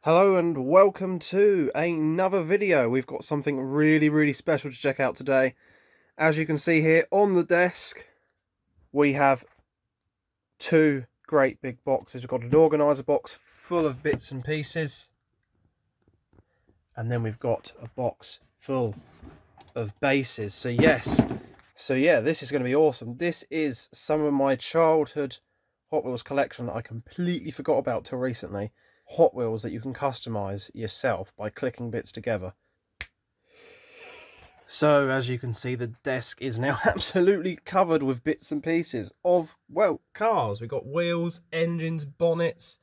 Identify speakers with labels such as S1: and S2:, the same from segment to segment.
S1: Hello and welcome to another video. We've got something really special to check out today. As you can see here on the desk, we have two great big boxes. We've got an organiser box full of bits and pieces, and then we've got a box full of bases. So yeah, this is going to be awesome. This is some of my childhood Hot Wheels collection that I completely forgot about till recently. Hot Wheels that you can customize yourself by clicking bits together. So as you can see, the desk is now absolutely covered with bits and pieces of, well, cars. We've got wheels, engines, bonnets,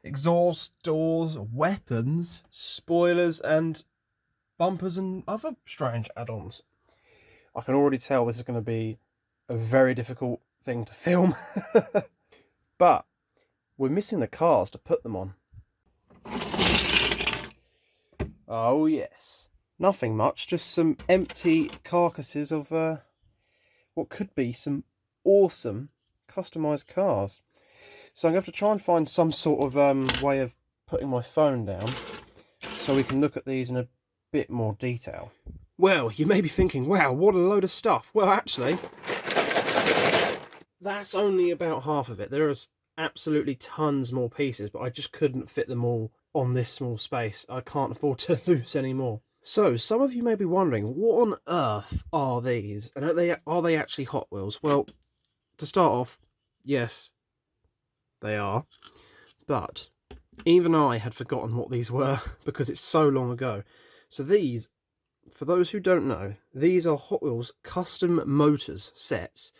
S1: exhaust, doors, weapons, spoilers, and bumpers and other strange add-ons. I can already tell this is going to be a very difficult thing to film. But we're missing the cars to put them on. Oh yes. Nothing much, just some empty carcasses of what could be some awesome customised cars. So I'm going to have to try and find some sort of way of putting my phone down so we can look at these in a bit more detail. Well, you may be thinking, wow, what a load of stuff. Well, actually, that's only about half of it. There is absolutely tons more pieces, but I just couldn't fit them all on this small space. I can't afford to lose any more. So some of you may be wondering, what on earth are these, and are they actually Hot Wheels? Well, to start off, yes, they are, but even I had forgotten what these were because it's so long ago. So these, for those who don't know, these are Hot Wheels custom motors sets.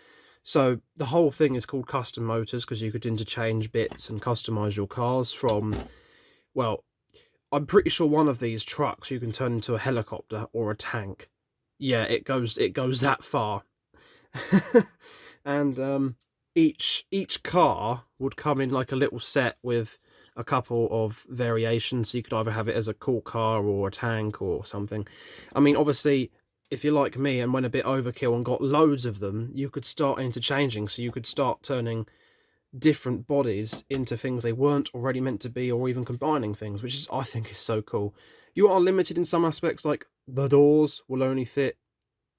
S1: So the whole thing is called custom motors because you could interchange bits and customize your cars from, well, I'm pretty sure one of these trucks you can turn into a helicopter or a tank. Yeah, it goes that far. And each car would come in like a little set with a couple of variations. So you could either have it as a cool car or a tank or something. I mean, obviously, if you're like me and went a bit overkill and got loads of them, you could start interchanging. So you could start turning different bodies into things they weren't already meant to be, or even combining things, which is, I think, is so cool. You are limited in some aspects, like the doors will only fit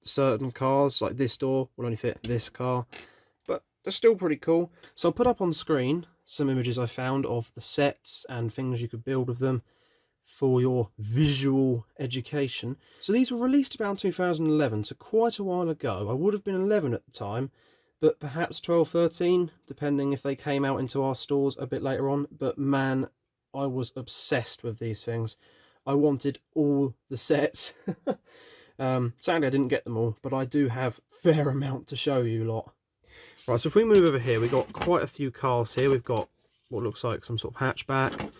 S1: certain cars, like this door will only fit this car, but they're still pretty cool. So I'll put up on screen some images I found of the sets and things you could build with them for your visual education. So these were released about 2011, so quite a while ago. I would have been 11 at the time, but perhaps 12, 13, depending if they came out into our stores a bit later on. But man, I was obsessed with these things. I wanted all the sets. Sadly, I didn't get them all, but I do have a fair amount to show you lot. Right, so if we move over here, we've got quite a few cars here. We've got what looks like some sort of hatchback,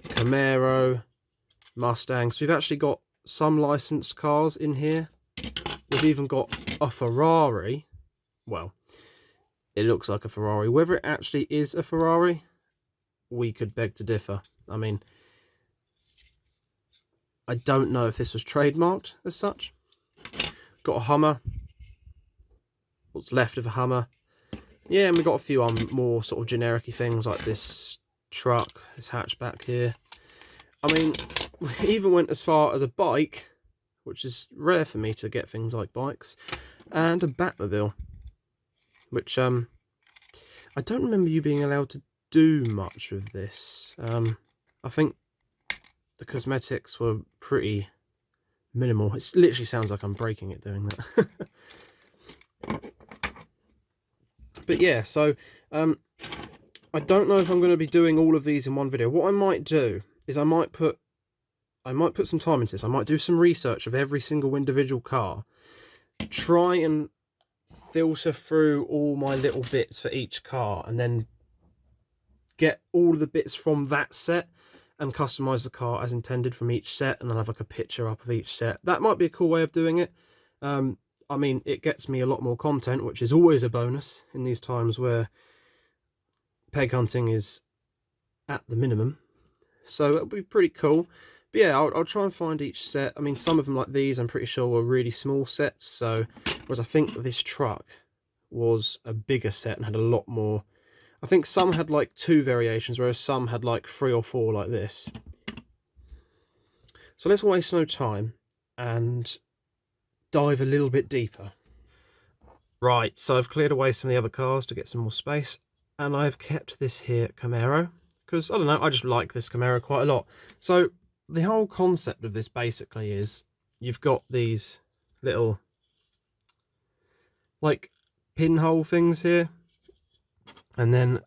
S1: Camaro, Mustang. So we've actually got some licensed cars in here. We've even got a Ferrari. Well, it looks like a Ferrari. Whether it actually is a Ferrari, we could beg to differ. I mean, I don't know if this was trademarked as such. Got a Hummer. What's left of a Hummer. Yeah, and we've got a few more sort of generic-y things like this truck, this hatchback here. I mean, we even went as far as a bike, which is rare for me to get things like bikes, and a Batmobile, which I don't remember you being allowed to do much with this. I think the cosmetics were pretty minimal. It literally sounds like I'm breaking it doing that. But yeah, so I don't know if I'm going to be doing all of these in one video. What I might do is I might put some time into this. I might do some research of every single individual car, try and filter through all my little bits for each car, and then get all of the bits from that set and customize the car as intended from each set, and I'll have like a picture up of each set. That might be a cool way of doing it. I mean, it gets me a lot more content, which is always a bonus in these times where peg hunting is at the minimum. So it'll be pretty cool. But yeah, I'll try and find each set. I mean, some of them like these, I'm pretty sure were really small sets. So, whereas I think this truck was a bigger set and had a lot more I think some had like 2 variations, whereas some had like 3 or 4 like this. So let's waste no time and dive a little bit deeper. Right, so I've cleared away some of the other cars to get some more space, and I've kept this here Camaro because, I don't know, I just like this Camaro quite a lot. So the whole concept of this basically is you've got these little like pinhole things here, and then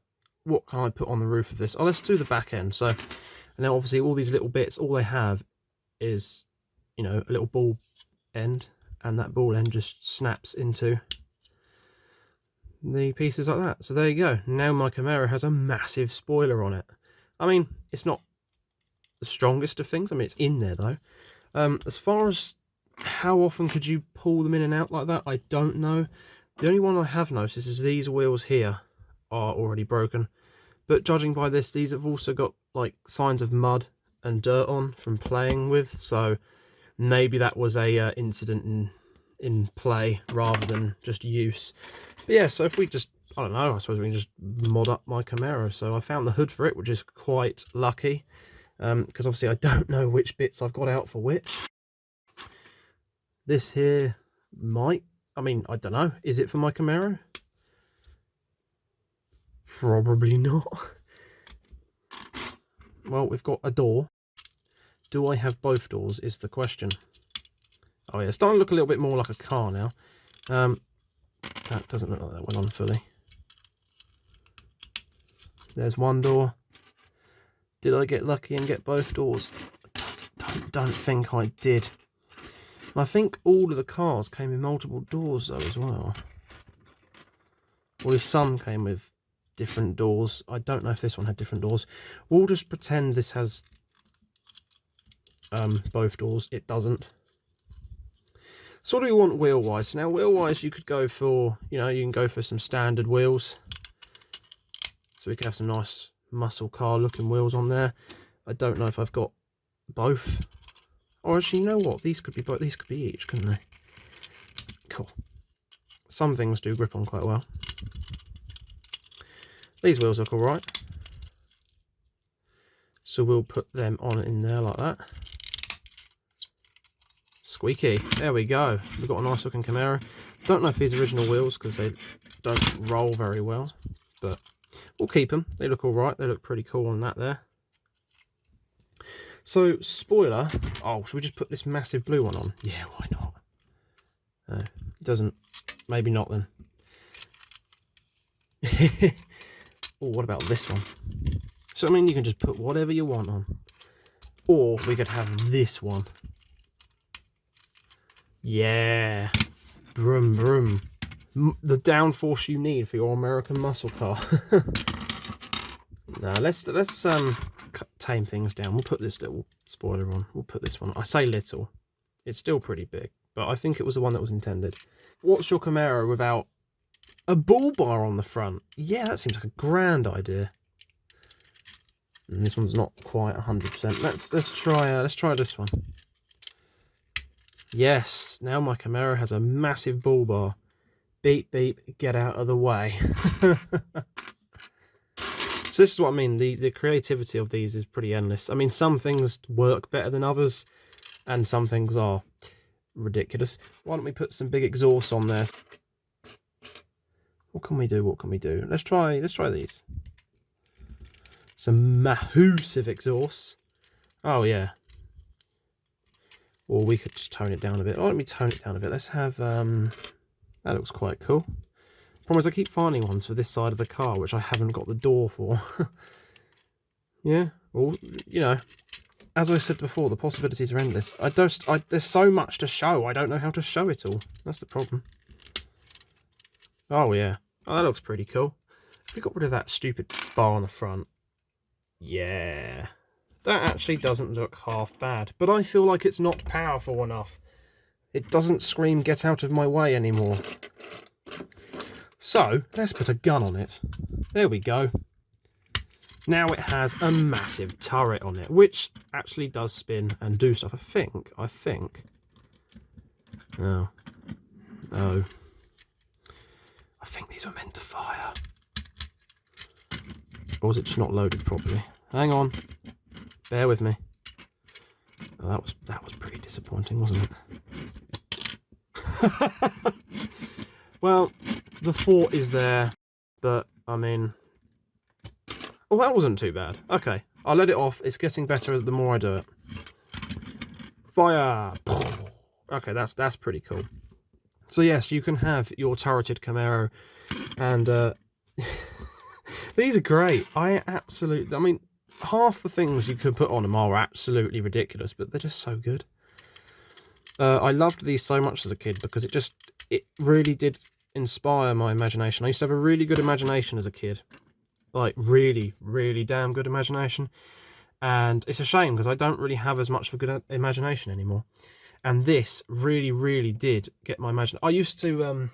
S1: what can I put on the roof of this? Oh, let's do the back end. So, and then obviously all these little bits, all they have is, you know, a little ball end, and that ball end just snaps into the pieces like that. So there you go. Now my Camaro has a massive spoiler on it. I mean, it's not the strongest of things. I mean, it's in there though. As far as how often could you pull them in and out like that, I don't know. The only one I have noticed is these wheels here are already broken, but judging by this, these have also got like signs of mud and dirt on from playing with, so maybe that was a incident in play rather than just use. But yeah, so if we just, I don't know, I suppose we can just mod up my Camaro. So I found the hood for it, which is quite lucky, because obviously I don't know which bits I've got out for which. This here might, I mean, I don't know, is it for my Camaro? Probably not. Well, we've got a door. Do I have both doors is the question. Oh yeah, it's starting to look a little bit more like a car now. That doesn't look like that went on fully. There's one door. Did I get lucky and get both doors? Don't think I did. I think all of the cars came with multiple doors though as well. Or some came with different doors. I don't know if this one had different doors. We'll just pretend this has both doors. It doesn't. So what do we want wheel wise? Now wheel wise you could go for, you know, you can go for some standard wheels. So we could have some nice muscle car looking wheels on there. I don't know if I've got both. Or actually, you know what? These could be both. These could be each, couldn't they? Cool. Some things do grip on quite well. These wheels look alright. So we'll put them on in there like that. Squeaky. There we go. We've got a nice looking Camaro. Don't know if these are original wheels because they don't roll very well, but we'll keep them. They look alright. They look pretty cool on that there. So, spoiler. Oh, should we just put this massive blue one on? Yeah, why not? It doesn't. Maybe not then. Oh, what about this one? So, I mean, you can just put whatever you want on. Or we could have this one. Yeah. Brum, brum. The downforce you need for your American muscle car. Now, let's tame things down. We'll put this little spoiler on. We'll put this one. I say little. It's still pretty big, but I think it was the one that was intended. What's your Camaro without a bull bar on the front? Yeah, that seems like a grand idea. And this one's not quite 100%. Let's try this one. Yes, now my Camaro has a massive bull bar. Beep beep, get out of the way. So this is what I mean, the creativity of these is pretty endless. I mean, some things work better than others, and some things are ridiculous. Why don't we put some big exhausts on there? What can we do? What can we do? Let's try these. Some massive exhausts. Oh yeah. Or we could just tone it down a bit. Oh, let me tone it down a bit. Let's have that looks quite cool. Problem is I keep finding ones for this side of the car which I haven't got the door for. Yeah, well, you know, as I said before, the possibilities are endless. There's so much to show, I don't know how to show it all. That's the problem. Oh yeah, oh, that looks pretty cool. If we got rid of that stupid bar on the front, yeah, that actually doesn't look half bad. But I feel like it's not powerful enough. It doesn't scream "get out of my way" anymore. So let's put a gun on it. There we go. Now it has a massive turret on it, which actually does spin and do stuff. I think. Oh. I think these were meant to fire. Or is it just not loaded properly? Hang on. Bear with me. Oh, that was pretty disappointing, wasn't it? Well, the fort is there, but I mean, oh, that wasn't too bad. Okay, I'll let it off. It's getting better the more I do it. Fire! Okay, that's pretty cool. So yes, you can have your turreted Camaro, and these are great. I mean, half the things you could put on them are absolutely ridiculous, but they're just so good. I loved these so much as a kid because it really did inspire my imagination. I used to have a really good imagination as a kid, like really, really damn good imagination. And it's a shame because I don't really have as much of a good imagination anymore. And this really, really did get my imagination. I used to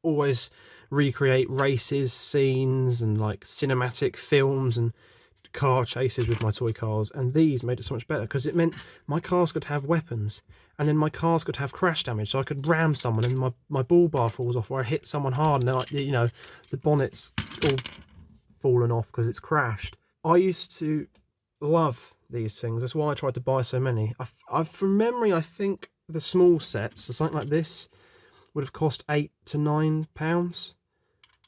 S1: always recreate races, scenes, and like cinematic films and car chases with my toy cars, and these made it so much better because it meant my cars could have weapons, and then my cars could have crash damage, so I could ram someone and my bull bar falls off, or I hit someone hard and then, like, you know, the bonnet's all fallen off because it's crashed. I used to love these things. That's why I tried to buy so many. From memory, I think the small sets, so something like this, would have cost £8 to £9.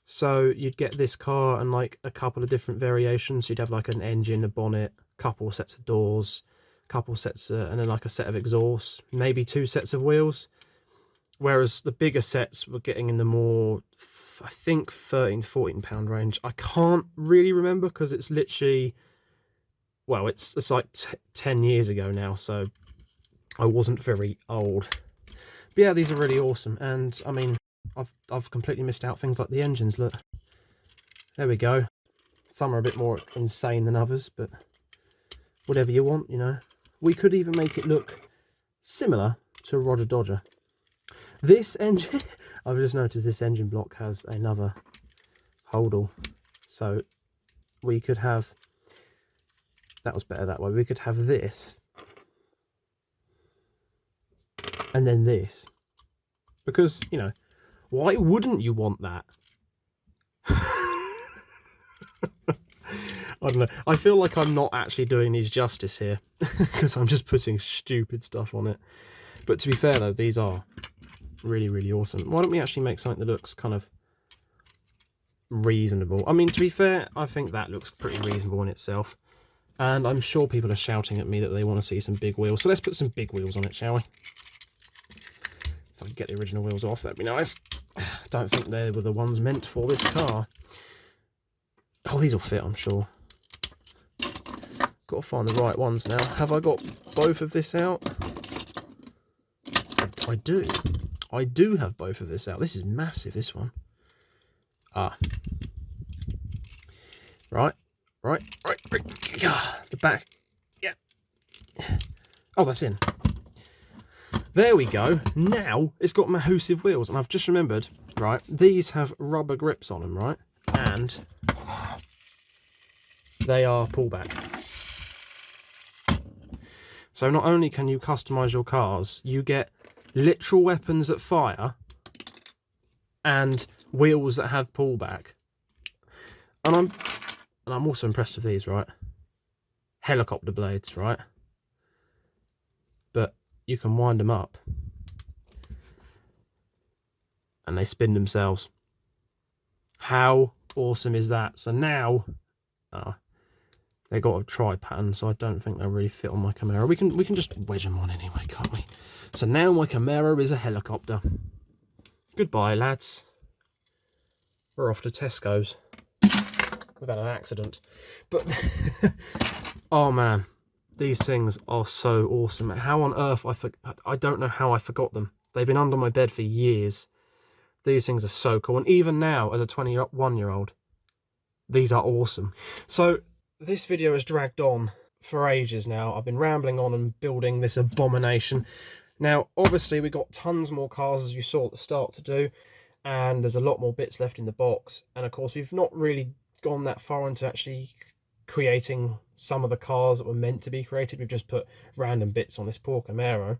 S1: So you'd get this car and like a couple of different variations. You'd have like an engine, a bonnet, couple sets of doors, couple sets and then like a set of exhausts, maybe 2 sets of wheels. Whereas the bigger sets were getting in the more, I think, £13 to £14 range. I can't really remember because it's literally, well, it's like 10 years ago now, so I wasn't very old. But yeah, these are really awesome, and I mean, I've completely missed out things like the engines. Look, there we go. Some are a bit more insane than others, but whatever you want, you know. We could even make it look similar to a Roger Dodger. This engine, I've just noticed this engine block has another holdall, so we could have, that was better that way, we could have this and then this, because, you know, why wouldn't you want that? I don't know. I feel like I'm not actually doing these justice here because I'm just putting stupid stuff on it. But to be fair though, these are really, really awesome. Why don't we actually make something that looks kind of reasonable? I mean, to be fair, I think that looks pretty reasonable in itself. And I'm sure people are shouting at me that they want to see some big wheels. So let's put some big wheels on it, shall we? If I could get the original wheels off, that'd be nice. Don't think they were the ones meant for this car. Oh, these will fit, I'm sure. Got to find the right ones now. Have I got both of this out? I do. I do have both of this out. This is massive, this one. Ah. Right. The back. Yeah. Oh, that's in. There we go. Now it's got massive wheels, and I've just remembered, right, these have rubber grips on them, right? And they are pullback. So not only can you customize your cars, you get literal weapons that fire and wheels that have pullback. And I'm also impressed with these, right? Helicopter blades, right? But you can wind them up and they spin themselves. How awesome is that? So now they got a tri-pattern, so I don't think they'll really fit on my Camaro. We can just wedge them on anyway, can't we? So now my Camaro is a helicopter. Goodbye, lads. We're off to Tesco's. We've had an accident, but oh man, these things are so awesome. How on earth I don't know how I forgot them. They've been under my bed for years. These things are so cool, and even now as a 21-year-old, these are awesome. So this video has dragged on for ages now. I've been rambling on and building this abomination. Now obviously we got tons more cars, as you saw at the start, to do, and there's a lot more bits left in the box, and of course we've not really gone that far into actually creating some of the cars that were meant to be created. We've just put random bits on this poor Camaro.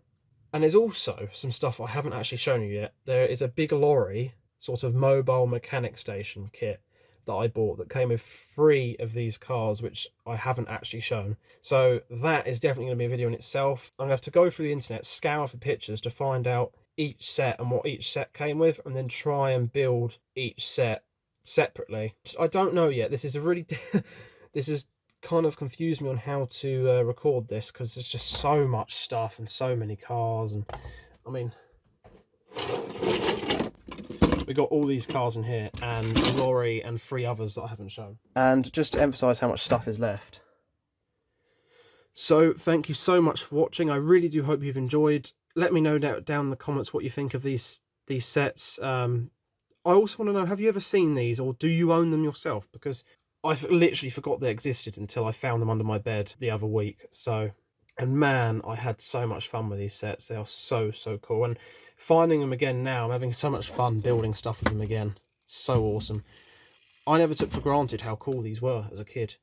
S1: And there's also some stuff I haven't actually shown you yet. There is a big lorry, sort of mobile mechanic station kit that I bought that came with 3 of these cars, which I haven't actually shown. So that is definitely going to be a video in itself. I'm going to have to go through the internet, scour for pictures to find out each set and what each set came with, and then try and build each set separately. I don't know yet. This is a really this is kind of confused me on how to record this, because there's just so much stuff and so many cars. And I mean, we got all these cars in here and a lorry and 3 others that I haven't shown. And just to emphasize how much stuff is left. So thank you so much for watching. I really do hope you've enjoyed. Let me know down in the comments what you think of these sets. I also want to know, have you ever seen these, or do you own them yourself? Because I literally forgot they existed until I found them under my bed the other week. So, and man, I had so much fun with these sets. They are so cool, and finding them again now, I'm having so much fun building stuff with them again. So awesome. I never took for granted how cool these were as a kid,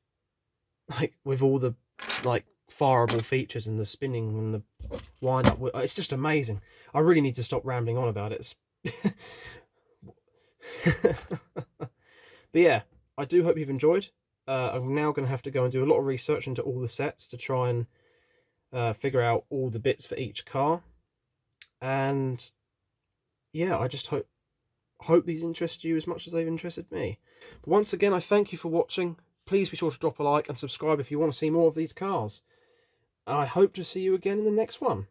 S1: like with all the like fireable features and the spinning and the wind up. It's just amazing. I really need to stop rambling on about it. But yeah, I do hope you've enjoyed. I'm now going to have to go and do a lot of research into all the sets to try and figure out all the bits for each car. And yeah, I just hope these interest you as much as they've interested me. But once again, I thank you for watching. Please be sure to drop a like and subscribe if you want to see more of these cars. I hope to see you again in the next one.